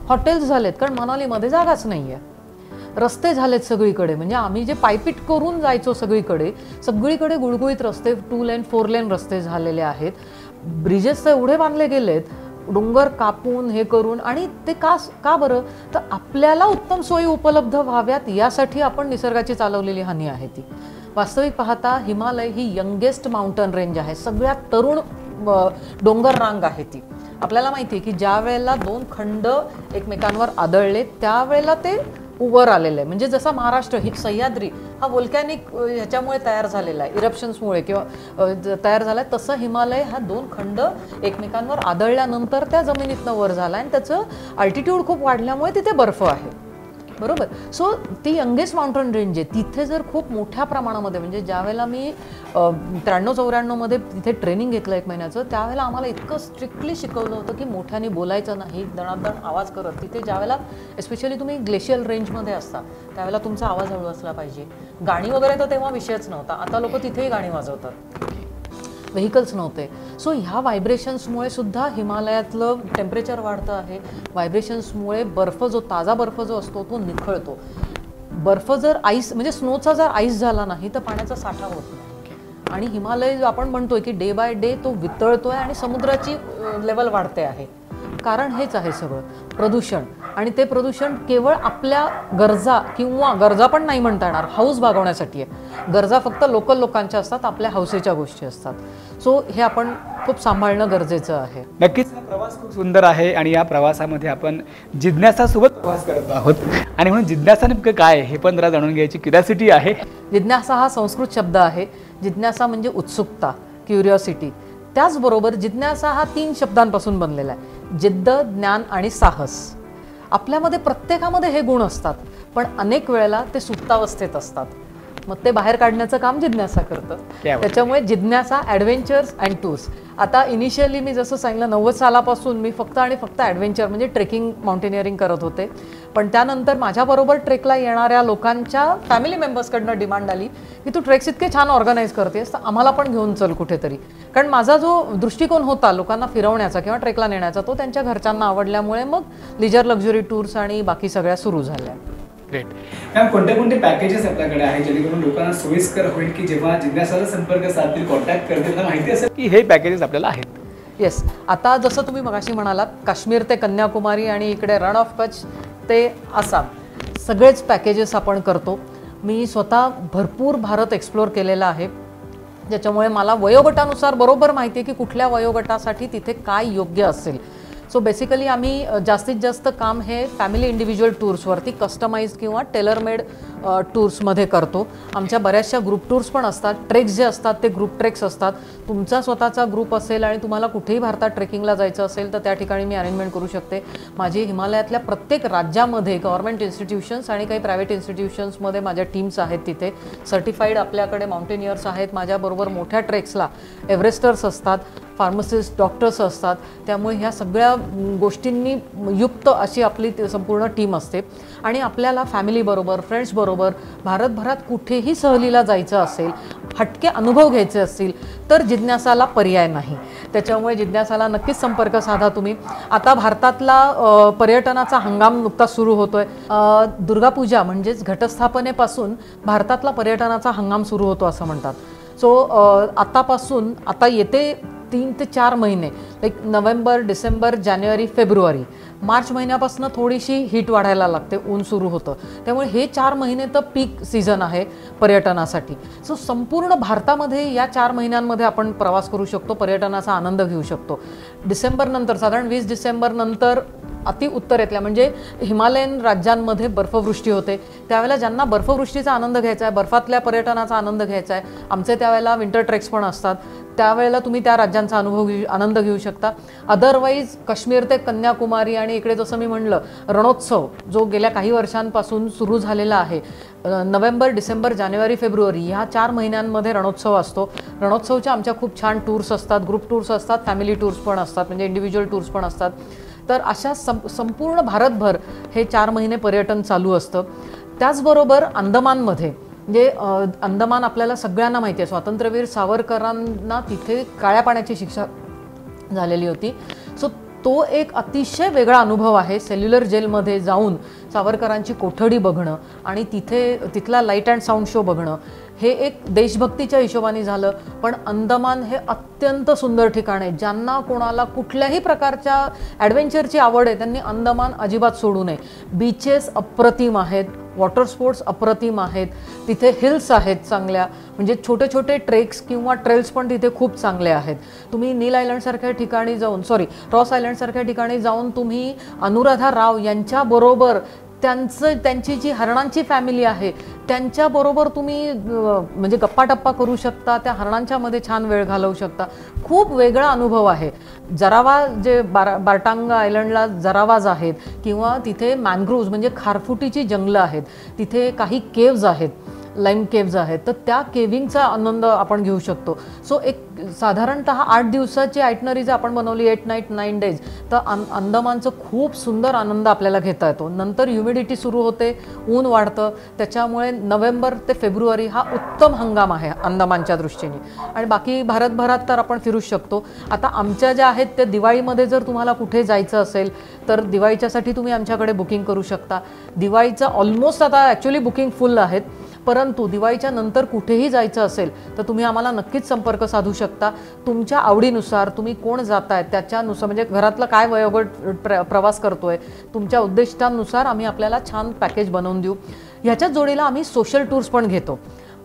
हॉटेल्स झालेत कारण मनालीमध्ये जागाच नाही आहे, रस्ते झालेत सगळीकडे. म्हणजे आम्ही जे पायपीट करून जायचो सगळीकडे गुळगुळीत रस्ते, 2 लेन 4 लेन रस्ते झालेले आहेत. ब्रिजेस तर एवढे बांधले गेलेत, डोंगर कापून हे करून. आणि ते का बरं, तर आपल्याला उत्तम सोयी उपलब्ध व्हाव्यात यासाठी आपण निसर्गाची चालवलेली हानी आहे ती. वास्तविक पाहता हिमालय ही यंगेस्ट माउंटन रेंज आहे, सगळ्यात तरुण डोंगर रांग आहे ती. आपल्याला माहिती आहे की ज्या वेळेला 2 खंड एकमेकांवर आदळले त्यावेळेला ते वर आलेलं आहे. म्हणजे जसा महाराष्ट्र ही सह्याद्री हा वोल्कॅनिक ह्याच्यामुळे तयार झालेला आहे, इरप्शन्समुळे किंवा तयार झाला आहे, तसं हिमालय हा 2 खंड एकमेकांवर आदळल्यानंतर त्या जमिनीतनं वर झाला आणि त्याचं अल्टिट्यूड खूप वाढल्यामुळे तिथे बर्फ आहे. बरोबर. सो ती यंगेस्ट माउंटन रेंज आहे, तिथे जर खूप मोठ्या प्रमाणामध्ये, म्हणजे ज्यावेळेला मी 93-94 मध्ये तिथे ट्रेनिंग घेतलं 1 महिन्याचं, त्यावेळेला आम्हाला इतकं स्ट्रिक्टली शिकवलं होतं की मोठ्याने बोलायचं नाही, दणादण आवाज करत. तिथे ज्यावेळेला स्पेशली तुम्ही ग्लेशियल रेंजमध्ये असता त्यावेळेला तुमचा आवाज हळू असला पाहिजे. गाणी वगैरे तर तेव्हा विषयच नव्हता, आता लोक तिथेही गाणी वाजवतात, व्हेकल्स नव्हते. सो ह्या व्हायब्रेशन्समुळे सुद्धा हिमालयातलं टेम्परेचर वाढतं आहे. व्हायब्रेशन्समुळे बर्फ, जो ताजा बर्फ जो असतो तो निखळतो. बर्फ जर आईस, म्हणजे स्नोचा जर आईस झाला नाही तर पाण्याचा साठा होत नाही. आणि हिमालय आपण म्हणतोय की डे बाय डे तो वितळतोय आणि समुद्राची लेवल वाढते आहे. कारण हेच आहे सगळं प्रदूषण. आणि ते प्रदूषण केवळ आपल्या गरजा, किंवा गरजा पण नाही म्हणता येणार, हाऊस भागवण्यासाठी आहे. गरजा फक्त लोकल लोकांच्या असतात, आपल्या हौसेच्या गोष्टी असतात. सो हे आपण खूप सांभाळणं गरजेचं आहे. नक्कीच हा प्रवास खूप सुंदर आहे आणि या प्रवासामध्ये आपण जिज्ञासासोबत प्रवास करत आहोत. आणि म्हणून जिज्ञासा नेमकं काय हे पण जरा जाणून घ्यायची क्युरिओसिटी आहे. जिज्ञासा हा संस्कृत शब्द आहे. जिज्ञासा म्हणजे उत्सुकता, क्युरिओसिटी. त्याचबरोबर जिज्ञासा हा 3 शब्दांपासून बनलेला आहे: जिद्द, ज्ञान आणि साहस. आपल्यामध्ये प्रत्येकामध्ये हे गुण असतात, पण अनेक वेळेला ते सुप्तावस्थेत असतात. मग ते बाहेर काढण्याचं काम जिज्ञासा करतं. त्याच्यामुळे जिज्ञासा, ॲडव्हेंचर्स अँड टूर्स. आता इनिशियली मी जसं सांगितलं 90 सालापासून मी फक्त आणि फक्त ॲडव्हेंचर म्हणजे ट्रेकिंग, माउंटेनिअरिंग करत होते. पण त्यानंतर माझ्याबरोबर ट्रेकला येणाऱ्या लोकांच्या फॅमिली मेंबर्सकडनं डिमांड आली की तू ट्रेक्स इतके छान ऑर्गनाईज करतेस, तर आम्हाला पण घेऊन चल कुठेतरी. कारण माझा जो दृष्टिकोन होता लोकांना फिरवण्याचा किंवा ट्रेकला नेण्याचा, तो त्यांच्या घरच्यांना आवडल्यामुळे मग लिजर लक्झरी टूर्स आणि बाकी सगळ्या सुरू झाल्या. ग्रेट. मॅम, कोणते कोणते पॅकेजेस आपल्याकडे आहेत जेणेकरून लोकांना सोयीस्कर होईल की जेव्हा जिज्ञासाचा संपर्क साधतील, कॉन्टॅक्ट करतील, त्यांना माहिती असेल की हे पॅकेजेस आपल्याला आहेत? येस. आता जसं तुम्ही मगाशी म्हणालात, काश्मीर ते कन्याकुमारी आणि इकडे रण ऑफ कच्छ ते आसाम, सगळेच पॅकेजेस आपण करतो. मी स्वतः भरपूर भारत एक्सप्लोअर केलेला आहे, ज्याच्यामुळे मला वयोगटानुसार बरोबर माहिती आहे की कुठल्या वयोगटासाठी तिथे काय योग्य असेल. सो बेसिकली आम्ही जास्तीत जास्त काम हे फॅमिली इंडिव्हिज्युअल टूर्सवरती कस्टमाइज किंवा टेलरमेड टूर्समध्ये करतो. आमच्या बऱ्याचशा ग्रुप टूर्स पण असतात. ट्रेक्स जे असतात ते ग्रुप ट्रेक्स असतात. तुमचा स्वतःचा ग्रुप असेल आणि तुम्हाला कुठेही भारतात ट्रेकिंगला जायचं असेल तर त्या ठिकाणी मी अरेंजमेंट करू शकते. माझी हिमालयातल्या प्रत्येक राज्यामध्ये गव्हर्नमेंट इन्स्टिट्यूशन्स आणि काही प्रायव्हेट इन्स्टिट्यूशन्समध्ये माझ्या टीम्स आहेत. तिथे सर्टिफाईड आपल्याकडे माउंटेनियर्स आहेत. माझ्याबरोबर मोठ्या ट्रेक्सला एव्हरेस्टर्स असतात, फार्मसिस्ट, डॉक्टर्स असतात. त्यामुळे ह्या सगळ्या गोष्टींनी युक्त अशी आपली संपूर्ण टीम असते. आणि आपल्याला फॅमिलीबरोबर, फ्रेंड्सबरोबर भारतभरात कुठेही सहलीला जायचं असेल, हटके अनुभव घ्यायचे असतील तर जिज्ञासाला पर्याय नाही. त्याच्यामुळे जिज्ञासाला नक्कीच संपर्क साधा तुम्ही. आता भारतातला पर्यटनाचा हंगाम नुकताच सुरू होतोय. दुर्गापूजा म्हणजेच घटस्थापनेपासून भारतातला पर्यटनाचा हंगाम सुरू होतो असं म्हणतात. सो आतापासून, आता येते 3 ते 4 महिने, लाईक नोव्हेंबर, डिसेंबर, जानेवारी, फेब्रुवारी, मार्च महिन्यापासून थोडीशी हीट वाढायला लागते, ऊन सुरू होतं. त्यामुळे हे 4 महिने तर पीक सीझन आहे पर्यटनासाठी. सो संपूर्ण भारतामध्ये या 4 महिन्यांमध्ये आपण प्रवास करू शकतो, पर्यटनाचा आनंद घेऊ शकतो. डिसेंबरनंतर, साधारण 20 डिसेंबरनंतर अति उत्तरेतल्या म्हणजे हिमालयन राज्यांमध्ये बर्फवृष्टी होते. त्यावेळेला ज्यांना बर्फवृष्टीचा आनंद घ्यायचा आहे, बर्फातल्या पर्यटनाचा आनंद घ्यायचा आहे, आमचे त्यावेळेला विंटर ट्रेक्स पण असतात, त्यावेळेला तुम्ही त्या राज्यांचा आनंद घेऊ शकता. अदरवाईज काश्मीर ते कन्याकुमारी आणि इकडे जसं मी म्हणलं रणोत्सव जो गेल्या काही वर्षांपासून सुरू झालेला आहे, नोव्हेंबर, डिसेंबर, जानेवारी, फेब्रुवारी ह्या 4 महिन्यांमध्ये रणोत्सव असतो. रणोत्सवच्या आमच्या खूप छान टूर्स असतात, ग्रुप टूर्स असतात, फॅमिली टूर्स पण असतात, म्हणजे इंडिव्हिज्युअल टूर्स पण असतात. तर अशा संपूर्ण भारतभर हे 4 महिने पर्यटन चालू असतं. त्याचबरोबर अंदमानमध्ये, म्हणजे अंदमान आपल्याला सगळ्यांना माहिती आहे, स्वातंत्र्यवीर सावरकरांना तिथे काळ्या पाण्याची शिक्षा झालेली होती. सो तो एक अतिशय वेगळा अनुभव आहे. सेल्युलर जेलमध्ये जाऊन सावरकरांची कोठडी बघणं आणि तिथला लाईट अँड साऊंड शो बघणं, हे एक देशभक्तीच्या हिशोबाने झालं. पण अंदमान हे अत्यंत सुंदर ठिकाण आहे. ज्यांना कोणाला कुठल्याही प्रकारच्या ॲडव्हेंचरची आवड आहे त्यांनी अंदमान अजिबात सोडू नये. बीचेस अप्रतिम आहेत, वॉटर स्पोर्ट्स अप्रतिम आहेत, तिथे हिल्स आहेत चांगल्या, म्हणजे छोटे छोटे ट्रेक्स किंवा ट्रेल्स पण तिथे खूप चांगले आहेत. तुम्ही नील आयलंडसारख्या ठिकाणी जाऊन, रॉस आयलंडसारख्या ठिकाणी जाऊन तुम्ही अनुराधा राव यांच्याबरोबर त्यांची जी हरणांची फॅमिली आहे त्यांच्याबरोबर तुम्ही म्हणजे गप्पा करू शकता, त्या हरणांच्या मध्ये छान वेळ घालवू शकता. खूप वेगळा अनुभव आहे. जरावा जे बारटांगा आयलंडला जरावाज आहेत किंवा तिथे मॅनग्रोव्ज म्हणजे खारफुटीची जंगलं आहेत, तिथे काही केव्ज आहेत, लाईम केव्ज आहेत, तर त्या केविंगचा आनंद आपण घेऊ शकतो. सो एक साधारणतः 8 दिवसाची आयटनरीज आपण बनवली, 8 नाईट 9 डेज, तर अंदमानचं खूप सुंदर आनंद आपल्याला घेता येतो. नंतर ह्युमिडिटी सुरू होते, ऊन वाढतं, त्याच्यामुळे नोव्हेंबर ते फेब्रुवारी हा उत्तम हंगाम आहे अंदमानच्या दृष्टीने. आणि बाकी भारतभरात तर आपण फिरू शकतो. आता आमच्या ज्या आहेत त्या दिवाळीमध्ये जर तुम्हाला कुठे जायचं असेल तर दिवाळीच्यासाठी तुम्ही आमच्याकडे बुकिंग करू शकता. दिवाळीचं ऑलमोस्ट आता ॲक्च्युली बुकिंग फुल आहेत, परंतु दिवाळीच्या नंतर कुठेही जायचं असेल तर तुम्ही आम्हाला नक्कीच संपर्क साधू शकता. तुमच्या आवडीनुसार तुम्ही कोण जाताय त्याच्यानुसार, म्हणजे घरातलं काय वयोगट प्रवास करतोय, तुमच्या उद्दिष्टांनुसार आम्ही आपल्याला छान पॅकेज बनवून देऊ. ह्याच्याच जोडीला आम्ही सोशल टूर्स पण घेतो.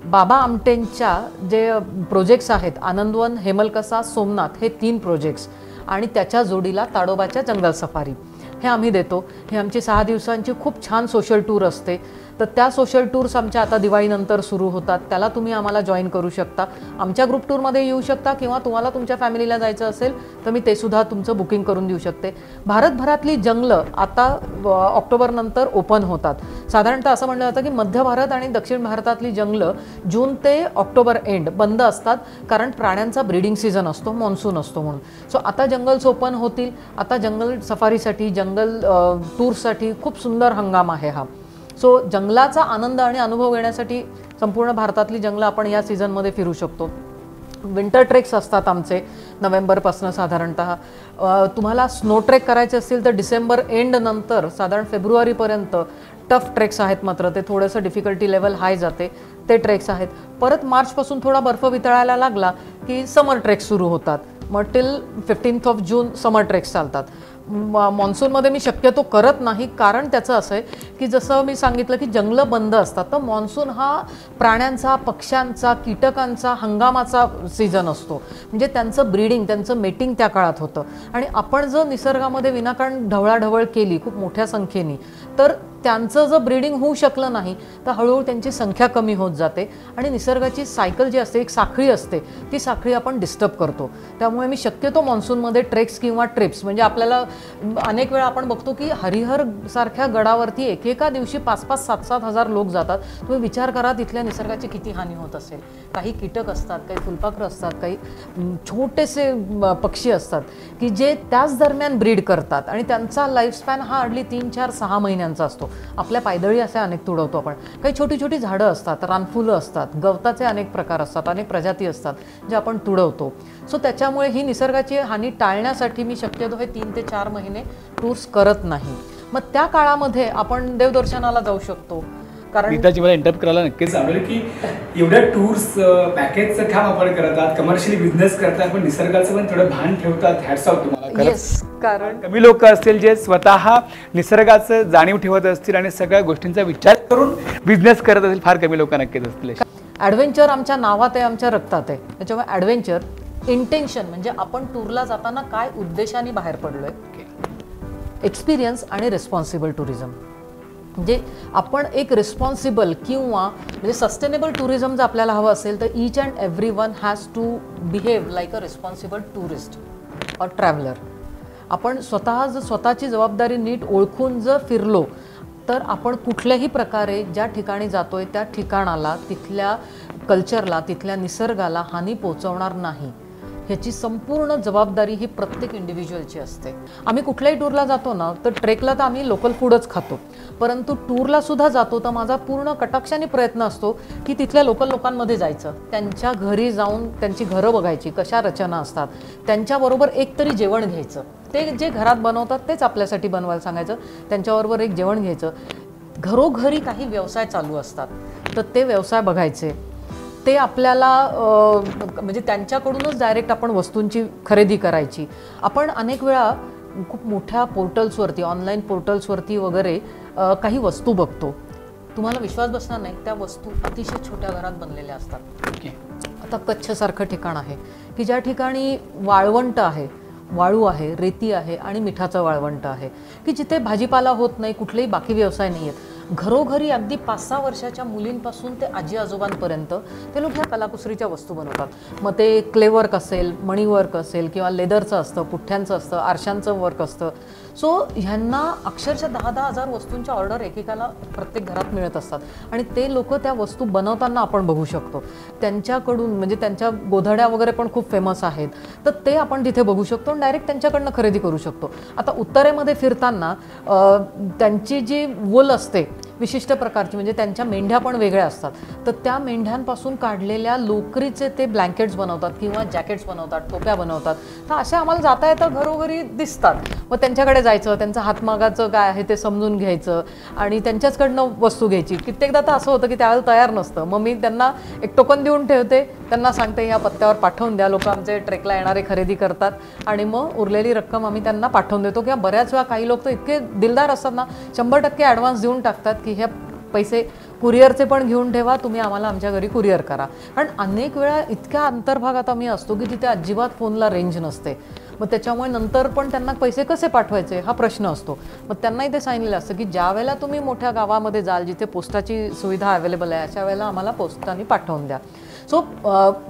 बाबा आमटेंच्या जे प्रोजेक्ट्स आहेत, आनंदवन, हेमलकसा, सोमनाथ, हे 3 प्रोजेक्ट्स आणि त्याच्या जोडीला ताडोबाच्या जंगल सफारी हे आम्ही देतो. हे आमची 6 दिवसांची खूप छान सोशल टूर असते. तर त्या सोशल टूर्स आमच्या आता दिवाळीनंतर सुरू होतात, त्याला तुम्ही आम्हाला जॉईन करू शकता. आमच्या ग्रुप टूरमध्ये येऊ शकता किंवा तुम्हाला तुमच्या फॅमिलीला जायचं असेल तर मी ते सुद्धा तुमचं बुकिंग करून देऊ शकते. भारतभरातली जंगलं आता ऑक्टोबरनंतर ओपन होतात. साधारणतः असं म्हणलं जातं की मध्य भारत आणि दक्षिण भारतातली जंगलं जून ते ऑक्टोबर एंड बंद असतात, कारण प्राण्यांचा ब्रीडिंग सीझन असतो, मॉन्सून असतो म्हणून. सो आता जंगल्स ओपन होतील. आता जंगल सफारीसाठी, जंगल टूरसाठी खूप सुंदर हंगाम आहे हा. सो जंगलाचा आनंद आणि अनुभव घेण्यासाठी संपूर्ण भारतातली जंगलं आपण या सीझनमध्ये फिरू शकतो. विंटर ट्रेक्स असतात आमचे नोव्हेंबरपासून साधारणतः. तुम्हाला स्नो ट्रेक करायचे असतील तर डिसेंबर एंड नंतर साधारण फेब्रुवारीपर्यंत टफ ट्रेक्स आहेत, मात्र ते थोडंसं डिफिकल्टी लेवल हाय जाते, ते ट्रेक्स आहेत. परत मार्चपासून थोडा बर्फ वितळायला लागला की समर ट्रेक्स सुरू होतात. मग टिल 15 जून समर ट्रेक्स चालतात. मॉन्सूनमध्ये मी शक्यतो करत नाही, कारण त्याचं असं आहे की जसं मी सांगितलं की जंगलं बंद असतात, तर मॉन्सून हा प्राण्यांचा, पक्ष्यांचा, कीटकांचा, हंगामाचा सीझन असतो. म्हणजे त्यांचं ब्रीडिंग, त्यांचं मेटिंग त्या काळात होतं. आणि आपण जर निसर्गामध्ये विनाकारण ढवळाढवळ केली खूप मोठ्या संख्येने तर त्यांचं जर ब्रीडिंग होऊ शकलं नाही तर हळूहळू त्यांची संख्या कमी होत जाते आणि निसर्गाची सायकल जी असते, एक साखळी असते, ती साखळी आपण डिस्टर्ब करतो. त्यामुळे मी शक्यतो मॉन्सूनमध्ये ट्रेक्स किंवा ट्रिप्स, म्हणजे आपल्याला अनेक वेळा आपण बघतो की हरिहर सारख्या गडावरती एकेका दिवशी 5-5, 7-7 हजार लोक जातात. तुम्ही विचार करा तिथल्या निसर्गाची किती हानी होत असेल. काही कीटक असतात, काही फुलपाखरं असतात, काही छोटेसे पक्षी असतात की जे त्याच दरम्यान ब्रीड करतात आणि त्यांचा लाईफस्पॅन हा हार्डली 3-4-6 महिन्यांचा असतो. आपल्या पायदळी असे अनेक तुडवतो आपण. काही छोटी छोटी झाडं असतात, रानफुलं असतात, गवताचे अनेक प्रकार असतात, अनेक प्रजाती असतात जे आपण तुडवतो. सो त्याच्यामुळे ही निसर्गाची हानी टाळण्यासाठी मी शक्यतो हे 3 ते 4 महिने टूर्स करत नाही. मग त्या काळामध्ये आपण देवदर्शनाला जाऊ शकतो. कारण नीताजी, मला इंटरप्ट करायला नक्कीच आवडेल की एवढ्या टूर्स पॅकेजचं काम आपण करतात, कमर्शियली बिझनेस करतात, पण निसर्गाचं पण थोडं भान ठेवतात. हॅट्स ऑफ तुम्हाला. येस, कारण कमी लोक असतील जे स्वतः निसर्गाचं जाणीव ठेवत असतील आणि सगळ्या गोष्टींचा विचार करून बिझनेस करत असतील, फार कमी लोक नक्कीच असतील. ॲडव्हेंचर आमच्या नावात आहे, आमच्या रक्तात आहे. त्याच्यामुळे ॲडव्हेंचर इंटेन्शन म्हणजे आपण टूरला जाताना काय उद्देशाने बाहेर पडलोय, एक्सपिरियन्स आणि रिस्पॉन्सिबल टुरिझम. म्हणजे आपण एक रिस्पॉन्सिबल किंवा म्हणजे सस्टेनेबल टुरिझम जर आपल्याला हवं असेल तर each and every one has to behave like a responsible tourist or traveller. आपण स्वतःची जबाबदारी नीट ओळखून जर फिरलो तर आपण कुठल्याही प्रकारे ज्या ठिकाणी जातोय त्या ठिकाणाला, तिथल्या कल्चरला, तिथल्या निसर्गाला हानी पोचवणार नाही. ह्याची संपूर्ण जबाबदारी ही प्रत्येक इंडिव्हिज्युअलची असते. आम्ही कुठल्याही टूरला जातो ना तर ट्रेकला तर आम्ही लोकल फूडच खातो, परंतु टूरला सुद्धा जातो तर माझा पूर्ण कटाक्षाने प्रयत्न असतो की तिथल्या लोकल लोकांमध्ये जायचं, त्यांच्या घरी जाऊन त्यांची घरं बघायची, कशा रचना असतात, त्यांच्याबरोबर एक तरी जेवण घ्यायचं. ते जे घरात बनवतात तेच आपल्यासाठी बनवायला सांगायचं, त्यांच्याबरोबर एक जेवण घ्यायचं. घरोघरी काही व्यवसाय चालू असतात तर ते व्यवसाय बघायचे. ते आपल्याला म्हणजे त्यांच्याकडूनच डायरेक्ट आपण वस्तूंची खरेदी करायची. आपण अनेक वेळा खूप मोठ्या पोर्टल्सवरती, ऑनलाईन पोर्टल्सवरती वगैरे काही वस्तू बघतो. तुम्हाला विश्वास बसणार नाही, त्या वस्तू अतिशय छोट्या घरात बनलेल्या असतात. आता कच्छसारखं ठिकाण आहे की ज्या ठिकाणी वाळवंट आहे, वाळू आहे, रेती आहे आणि मिठाचं वाळवंट आहे, की जिथे भाजीपाला होत नाही, कुठलेही बाकी व्यवसाय नाही आहेत. घरोघरी अगदी 5-6 वर्षाच्या मुलींपासून ते आजी आजोबांपर्यंत ते लोक ह्या कलाकुसरीच्या वस्तू बनवतात. मग ते क्ले वर्क असेल, मणी वर्क असेल किंवा लेदरचं असतं, पुठ्ठ्यांचं असतं, आरशांचं वर्क असतं. सो ह्यांना अक्षरशः 10-10 हजार वस्तूंच्या ऑर्डर एकेकाला प्रत्येक घरात मिळत असतात आणि ते लोक त्या वस्तू बनवताना आपण बघू शकतो. त्यांच्याकडून म्हणजे त्यांच्या गोधड्या वगैरे पण खूप फेमस आहेत, तर ते आपण तिथे बघू शकतो आणि डायरेक्ट त्यांच्याकडनं खरेदी करू शकतो. आता उत्तरेमध्ये फिरताना त्यांची जी वूल असते विशिष्ट प्रकारची, म्हणजे त्यांच्या मेंढ्या पण वेगळ्या असतात, तर त्या मेंढ्यांपासून काढलेल्या लोकरीचे ते ब्लँकेट्स बनवतात किंवा जॅकेट्स बनवतात, टोप्या बनवतात. तर अशा आम्हाला जाता येता घरोघरी दिसतात. मग त्यांच्याकडे जायचं, त्यांचं हातमागाचं काय आहे ते समजून घ्यायचं आणि त्यांच्याचकडनं वस्तू घ्यायची. कित्येकदा तर असं होतं की त्यावेळेला तयार नसतं, मग मी त्यांना एक टोकन देऊन ठेवते, त्यांना सांगते ह्या पत्त्यावर पाठवून द्या. लोक आमचे ट्रेकला येणारे खरेदी करतात आणि मग उरलेली रक्कम आम्ही त्यांना पाठवून देतो. किंवा बऱ्याच वेळा काही लोक तर इतके दिलदार असतात ना, 100% ॲडव्हान्स देऊन टाकतात की हे पैसे कुरिअरचे पण घेऊन ठेवा, तुम्ही आम्हाला आमच्या घरी कुरिअर करा. कारण अनेक वेळा इतक्या अंतर्भागात आम्ही असतो की तिथे अजिबात फोनला रेंज नसते. मग त्याच्यामुळे नंतर पण त्यांना पैसे कसे पाठवायचे हा प्रश्न असतो. मग त्यांनाही ते सांगितलेलं असतं की ज्या वेळेला तुम्ही मोठ्या गावामध्ये जाल जिथे पोस्टाची सुविधा अवेलेबल आहे, अशा वेळेला आम्हाला पोस्टाने पाठवून द्या. सो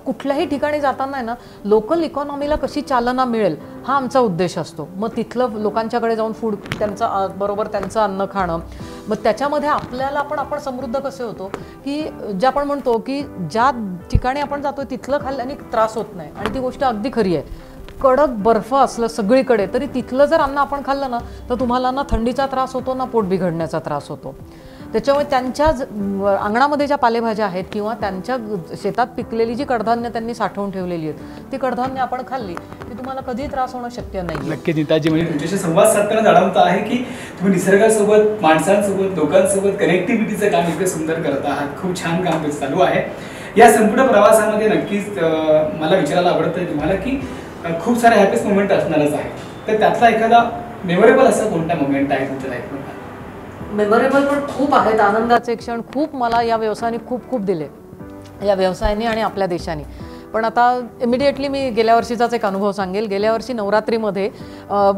कुठल्याही ठिकाणी जाताना आहे ना, लोकल इकॉनॉमीला कशी चालना मिळेल हा आमचा उद्देश असतो. मग तिथलं लोकांच्याकडे जाऊन फूड त्यांचं बरोबर त्यांचं अन्न खाणं, मग त्याच्यामध्ये आपल्याला आपण समृद्ध कसे होतो की जे आपण म्हणतो की ज्या ठिकाणी आपण जातो तिथलं खाल्ल्याने त्रास होत नाही. आणि ती गोष्ट अगदी खरी आहे. कडक बर्फ असलं सगळीकडे तरी तिथलं जर अन्न आपण खाल्लं ना, तर तुम्हाला ना थंडीचा त्रास होतो ना पोट बिघडण्याचा त्रास होतो. त्याच्यामुळे त्यांच्या अंगणामध्ये ज्या पालेभाज्या आहेत किंवा त्यांच्या शेतात पिकलेली जी कडधान्य त्यांनी साठवून ठेवलेली आहेत, ती कडधान्य आपण खाल्ली की तुम्हाला कधीही त्रास होणं शक्य नाही. नक्कीच नीताजी, म्हणजे तुमच्याशी संवाद साधताना जाणवत आहे की तुम्ही निसर्गासोबत, माणसांसोबत, लोकांसोबत कनेक्टिव्हिटीचं काम इतकं सुंदर करत आहात. खूप छान काम चालू आहे. या संपूर्ण प्रवासामध्ये नक्कीच मला विचारायला आवडतं तुम्हाला की खूप सारे हॅपीस्ट मोमेंट असणारच आहे, तर त्यातला एखादा मेमोरेबल असा कोणता मोमेंट आहे तुमच्या लाईफमध्ये? मेमोरेबल पण खूप आहेत. आनंदाचे क्षण खूप मला या व्यवसायाने खूप दिले, या व्यवसायाने आणि आपल्या देशाने. पण आता इमिडिएटली मी गेल्या वर्षीचाच एक अनुभव सांगेल. गेल्या वर्षी नवरात्रीमध्ये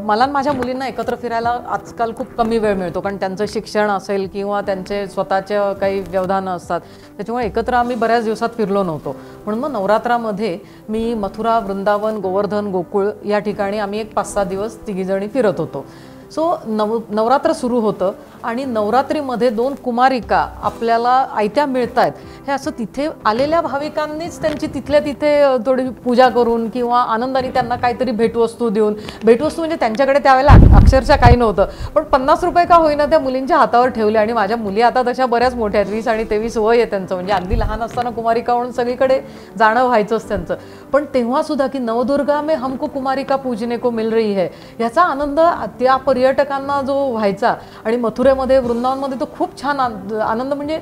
मला माझ्या मुलींना एकत्र फिरायला आजकाल खूप कमी वेळ मिळतो, कारण त्यांचं शिक्षण असेल किंवा त्यांचे स्वतःचे काही व्यवधानं असतात, त्याच्यामुळे एकत्र आम्ही बऱ्याच दिवसात फिरलो नव्हतो. म्हणून मग नवरात्रामध्ये मी मथुरा, वृंदावन, गोवर्धन, गोकुळ या ठिकाणी आम्ही एक 5-6 दिवस तिघीजणी फिरत होतो. सो नवरात्र सुरू होतं आणि नवरात्रीमध्ये 2 कुमारिका आपल्याला आयत्या मिळत आहेत, हे असं तिथे आलेल्या भाविकांनीच त्यांची तिथल्या तिथे थोडी पूजा करून किंवा आनंदाने त्यांना काहीतरी भेटवस्तू देऊन, भेटवस्तू म्हणजे त्यांच्याकडे त्यावेळेला अक्षरशः काही नव्हतं, पण 50 रुपये का होईना त्या मुलींच्या हातावर ठेवले. आणि माझ्या मुली आता तशा बऱ्याच मोठ्या आहेत, 20 आणि 23 वय आहे त्यांचं, म्हणजे अगदी लहान असताना कुमारिका म्हणून सगळीकडे जाणं व्हायचंच त्यांचं. पण तेव्हा सुद्धा की नवदुर्गा में हमको कुमारिका पूजने को मिल रही है, याचा आनंद त्या पर्यटकांना जो व्हायचा. आणि मथुरेमध्ये, वृंदावनमध्ये तो खूप छान आनंद, म्हणजे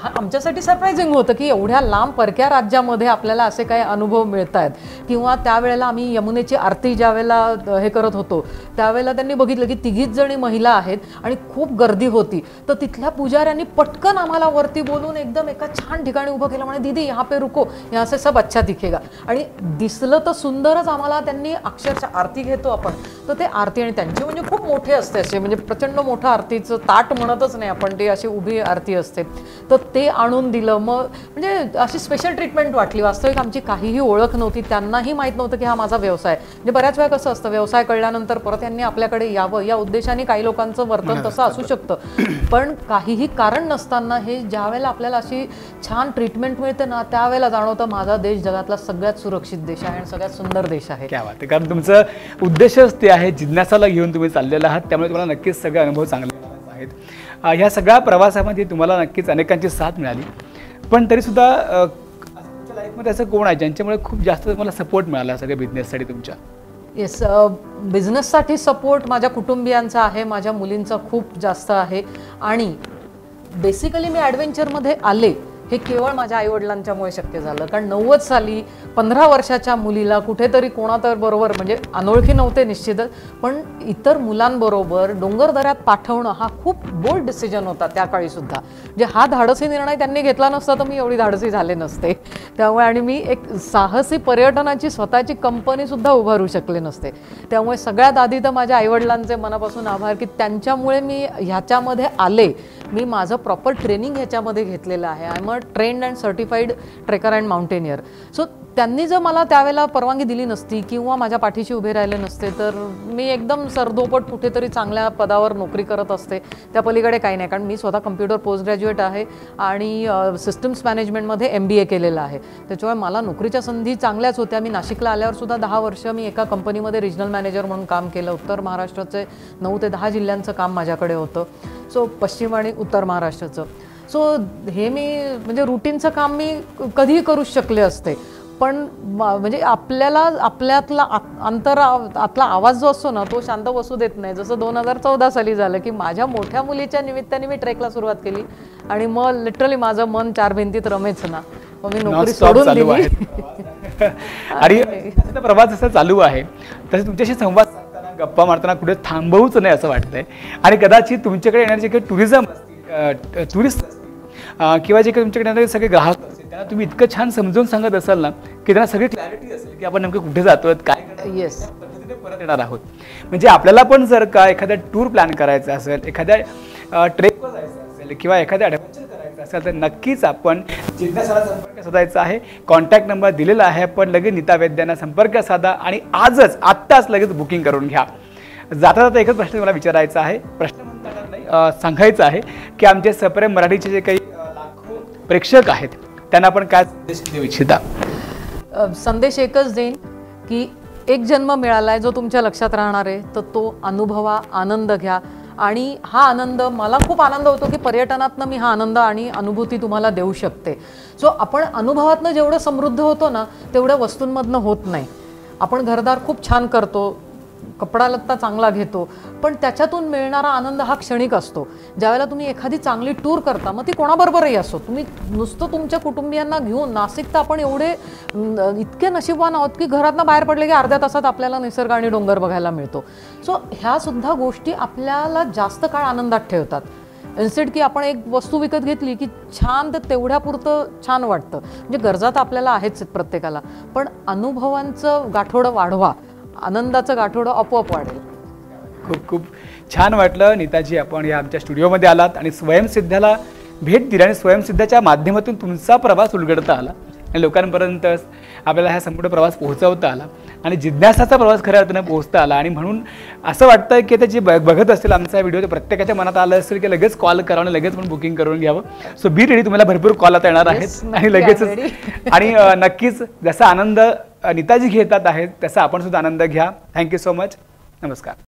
आमच्यासाठी सरप्रायझिंग होतं की एवढ्या लांब परक्या राज्यामध्ये आपल्याला असे काही अनुभव मिळत आहेत. किंवा त्यावेळेला आम्ही यमुनेची आरती ज्या वेळेला हे करत होतो त्यावेळेला त्यांनी बघितलं की 3घीच जणी महिला आहेत आणि खूप गर्दी होती, तर तिथल्या पुजाऱ्यांनी पटकन आम्हाला वरती बोलून एकदम एका छान ठिकाणी उभं केलं. म्हणे दीदी यहाँ पे रुको, यहाँ से सब अच्छा दिखेगा. आणि दिसलं तर सुंदरच आम्हाला. त्यांनी अक्षरशः आरती घेतो आपण, तर ते आरती आणि त्यांची म्हणजे खूप मोठे असते असे, म्हणजे प्रचंड मोठं आरतीचं ताट म्हणतच नाही आपण, ते अशी उभी आरती असते, तर ते आणून दिलं. मग म्हणजे अशी स्पेशल ट्रीटमेंट वाटली. वास्तविक आमची काहीही ओळख नव्हती, त्यांनाही माहीत नव्हतं की हा माझा व्यवसाय. म्हणजे बऱ्याच वेळा कसं असतं, व्यवसाय कळल्यानंतर परत यांनी आपल्याकडे यावं या उद्देशाने काही लोकांचं वर्तन तसं असू शकतं, पण काहीही कारण नसताना हे ज्या वेळेला आपल्याला अशी छान ट्रीटमेंट मिळते ना, त्यावेळेला जाणवतं माझा देश जगातला सगळ्यात सुरक्षित देश आहे आणि सगळ्यात सुंदर देश आहे. क्या बात आहे. कारण तुमचं उद्देशच ते आहे, जिज्ञासाला घेऊन तुम्ही चाललेला आहात, त्यामुळे तुम्हाला नक्कीच सगळे अनुभव चांगले आहेत. ह्या सगळ्या प्रवासामध्ये तुम्हाला नक्कीच अनेकांची साथ मिळाली, पण तरीसुद्धा तुमच्या लाईफमध्ये असं कोण आहे ज्यांच्यामुळे खूप जास्त तुम्हाला सपोर्ट मिळाला सगळ्या बिझनेससाठी तुमच्या? येस, बिझनेससाठी सपोर्ट माझ्या कुटुंबियांचा आहे, माझ्या मुलींचा खूप जास्त आहे. आणि बेसिकली मी ॲडव्हेंचरमध्ये आले हे केवळ माझ्या आईवडिलांच्यामुळे शक्य झालं, कारण 90 साली 15 वर्षाच्या मुलीला कुठेतरी कोणातर बरोबर, म्हणजे अनोळखी नव्हते निश्चितच, पण इतर मुलांबरोबर डोंगरदऱ्यात पाठवणं हा खूप बोल्ड डिसिजन होता त्या काळी सुद्धा. म्हणजे हा धाडसी निर्णय त्यांनी घेतला नसता तर मी एवढी धाडसी झाले नसते. त्यामुळे आणि मी एक साहसी पर्यटनाची स्वतःची कंपनी सुद्धा उभारू शकले नसते. त्यामुळे सगळ्यात आधी तर माझ्या आईवडिलांचे मनापासून आभार की त्यांच्यामुळे मी ह्याच्यामध्ये आले. मी माझं प्रॉपर ट्रेनिंग ह्याच्यामध्ये घेतलेलं आहे. I am a trained and certified trekker and mountaineer. So त्यांनी जर मला त्यावेळेला परवानगी दिली नसती किंवा माझ्या पाठीशी उभे राहिले नसते तर मी एकदम सरदोपट कुठेतरी चांगल्या पदावर नोकरी करत असते. त्या पलीकडे काही नाही, कारण मी स्वतः कम्प्युटर पोस्ट ग्रॅज्युएट आहे आणि सिस्टम्स मॅनेजमेंटमध्ये MBA केलेलं आहे. त्याच्यामुळे मला नोकरीच्या संधी चांगल्याच होत्या. मी नाशिकला आल्यावर सुद्धा 10 वर्ष मी एका कंपनीमध्ये रिजनल मॅनेजर म्हणून काम केलं. उत्तर महाराष्ट्राचे 9 ते 10 जिल्ह्यांचं काम माझ्याकडे होतं. सो पश्चिम आणि उत्तर महाराष्ट्राचं. सो हे मी म्हणजे रुटीनचं काम मी कधीही करू शकले असते. पण म्हणजे आपल्याला आपल्यातला आतला आवाज जो असतो ना तो शांत बसू देत नाही. जसं 2014 साली झालं की माझ्या मोठ्या मुलीच्या निमित्ताने मी ट्रेकला सुरुवात केली आणि मग लिटरली माझं मन 4 भिंतीत रमेच ना, मग मी नोकरी सोडून दिली. आणि प्रवास जसा चालू आहे तसे तुमच्याशी संवाद साधताना गप्पा मारताना कुठे थांबवूच नाही असं वाटतंय. आणि कदाचित तुमच्याकडे येणारे जे काही टुरिस्ट असतील किंवा जे काही तुमच्याकडे येणारे सगळे ग्राहक असतील त्यांना तुम्ही इतकं छान समजून सांगत असाल ना की त्यांना सगळी क्लॅरिटी असेल की आपण नेमकं कुठे जातोय, काय येस पद्धतीने परत येणार आहोत. म्हणजे आपल्याला पण जर का एखाद्या टूर प्लॅन करायचा असेल, एखाद्या ट्रेकवर जायचं असेल किंवा एखाद्या ॲडव्हेंचर करायचं असेल तर नक्कीच आपण जिज्ञासाला संपर्क साधायचा आहे. कॉन्टॅक्ट नंबर दिलेला आहे. पण लगेच नीता वैद्यांना संपर्क साधा आणि आत्ताच लगेच बुकिंग करून घ्या. जाता जाता एकच प्रश्न मला विचारायचा आहे, प्रश्न म्हणता नाही सांगायचं आहे की आमचे सप्रेम मराठीचे जे काही लाखो प्रेक्षक आहेत त्यांना आपण काय संदेश देऊ इच्छिता? संदेश एकच देईन की एक जन्म मिळाला आहे जो तुमच्या लक्षात राहणार आहे, तर तो अनुभवा, आनंद घ्या. आणि हा आनंद, मला खूप आनंद होतो की पर्यटनातनं मी हा आनंद आणि अनुभूती तुम्हाला देऊ शकते. सो आपण अनुभवातनं जेवढं समृद्ध होतो ना तेवढ्या वस्तूंमधनं होत नाही. आपण घरदार खूप छान करतो, कपडा लत्ता चांगला घेतो, पण त्याच्यातून मिळणारा आनंद हा क्षणिक असतो. ज्यावेळेला तुम्ही एखादी चांगली टूर करता, मग ती कोणाबरोबरही असो, तुम्ही नुसतं तुमच्या कुटुंबियांना घेऊन, नाशिक तर आपण एवढे इतके नशीबवान आहोत की घरातनं बाहेर पडले की अर्ध्या तासात आपल्याला निसर्ग आणि डोंगर बघायला मिळतो. सो ह्या सुद्धा गोष्टी आपल्याला जास्त काळ आनंदात ठेवतात. इन्स्टेड की आपण एक वस्तू विकत घेतली की छान, तर तेवढ्यापुरतं छान वाटतं. म्हणजे गरजा तर आपल्याला आहेच प्रत्येकाला, पण अनुभवांचं गाठोडं वाढवा, आनंदाचं गाठोडं आपोआप वाढेल. खूप खूप छान वाटलं नीताजी, आपण या आमच्या स्टुडिओमध्ये आलात आणि स्वयंसिद्धाला भेट दिली आणि स्वयंसिद्धाच्या माध्यमातून तुमचा प्रवास उलगडता आला आणि लोकांपर्यंत आपल्याला हा संपूर्ण प्रवास पोहोचवता आला आणि जिज्ञासाचा प्रवास खऱ्या अर्थानं पोहोचता आला. आणि म्हणून असं वाटतं की ते जे बघत असतील आमचा व्हिडिओ, ते प्रत्येकाच्या मनात आलं असेल की लगेच कॉल करावं आणि लगेच पण बुकिंग करून घ्यावं. सो बी रेडी, तुम्हाला भरपूर कॉल आता येणार आहेत आणि लगेचच आणि नक्कीच जसा आनंद नीताजी घेतात आहेत तसा आपण सुद्धा आनंद घ्या. Thank you so much. नमस्कार.